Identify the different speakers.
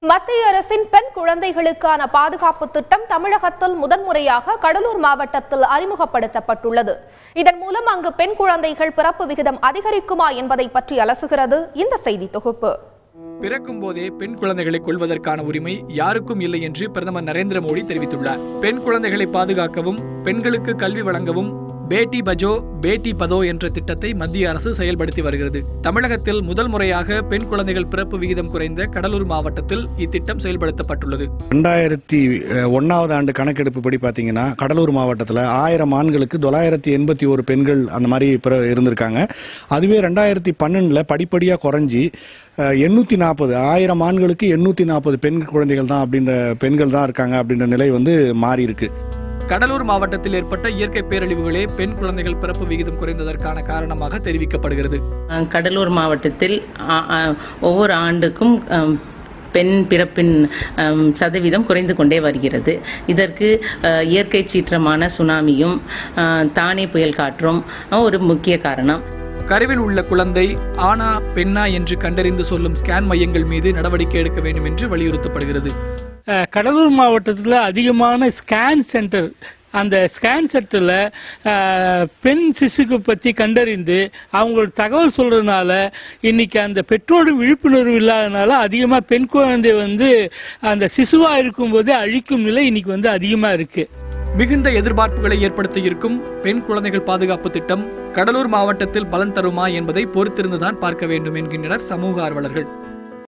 Speaker 1: மத்திய அரசின் பெண் குழந்தைகளுக்கான பாதுகாப்பு திட்டம் தமிழகத்தில் முதன்முறையாக கடலூர் மாவட்டத்தில் அறிமுகப்படுத்தப்பட்டுள்ளது. இதன் மூலம் அங்கு பெண் குழந்தைகள் பிறப்பு விகிதம் அதிகரிக்குமா என்பதை பற்றி அலசுகிறது இந்த செய்தி தொகுப்பு.
Speaker 2: பிறக்கும் போதே பெண் குழந்தைகளை கொள்வதற்கான உரிமை யாருக்கும் இல்லை என்று பிரதமர் நரேந்திர மோடி தெரிவித்துள்ளார். பெண் குழந்தைகளை பாதுகாக்கவும் பெண்களுக்கு கல்வி வழங்கவும் பேட்டி பச்சோ பேட்டி பதோ என்ற திட்டத்தை மத்திய அரசு செயல்படுத்தி வருகிறது. தமிழகத்தில் முதல் முறையாக பெண் குழந்தைகள் பிறப்பு விகிதம் குறைந்த கடலூர் மாவட்டத்தில் இத்திட்டம் செயல்படுத்தப்பட்டுள்ளது.
Speaker 3: 2001 ஆண்டு கணக்கெடுப்பு படி பார்த்தீங்கன்னா கடலூர் மாவட்டத்தில் 1000 ஆண்களுக்கு 981 பெண்கள் அந்த மாதிரி இருந்திருக்காங்க. அதுவே 2012 படிப்படியாக குறைஞ்சி 840 1000 ஆண்களுக்கு 840 பெண் குழந்தைகள் தான் அப்படின்ற பெண்கள் தான் இருக்காங்க அப்படின்ற நிலை மாறி இருக்கு.
Speaker 2: கடலூர் மாவட்டத்தில் ஏற்பட்ட இயற்கை பேரழிவுகளே பெண் குழந்தைகள் பிறப்பு விகிதம் குறைந்ததற்கான காரணமாக தெரிவிக்கப்படுகிறது.
Speaker 4: கடலூர் மாவட்டத்தில் ஒவ்வொரு ஆண்டுக்கும் பெண் பிறப்பின் சதவீதம் குறைந்து கொண்டே வருகிறது. இதற்கு இயற்கை சீற்றமான சுனாமியும் தானே புயல் காற்றும் ஒரு முக்கிய காரணம்.
Speaker 2: கருவில் உள்ள குழந்தை ஆனா பெண்ணா என்று கண்டறிந்து சொல்லும் ஸ்கேன் மையங்கள் மீது நடவடிக்கை எடுக்க வேண்டும் என்று வலியுறுத்தப்படுகிறது.
Speaker 5: கடலூர் மாவட்டத்தில் அதிகமான ஸ்கேன் சென்டர், அந்த ஸ்கேன் சென்டரில் பெண் சிசுக்கு பற்றி கண்டறிந்து அவங்களோட தகவல் சொல்கிறதுனால இன்னைக்கு அந்த பெற்றோர் விழிப்புணர்வு இல்லாதனால அதிகமாக பெண் குழந்தை அந்த சிசுவாக இருக்கும்போதே அழிக்கும் நிலை இன்னைக்கு அதிகமாக இருக்குது.
Speaker 2: மிகுந்த எதிர்பார்ப்புகளை ஏற்படுத்த இருக்கும் பெண் குழந்தைகள் பாதுகாப்பு திட்டம் கடலூர் மாவட்டத்தில் பலன் தருமா என்பதை பொறுத்திருந்துதான் பார்க்க வேண்டும் என்கின்றனர் சமூக ஆர்வலர்கள்.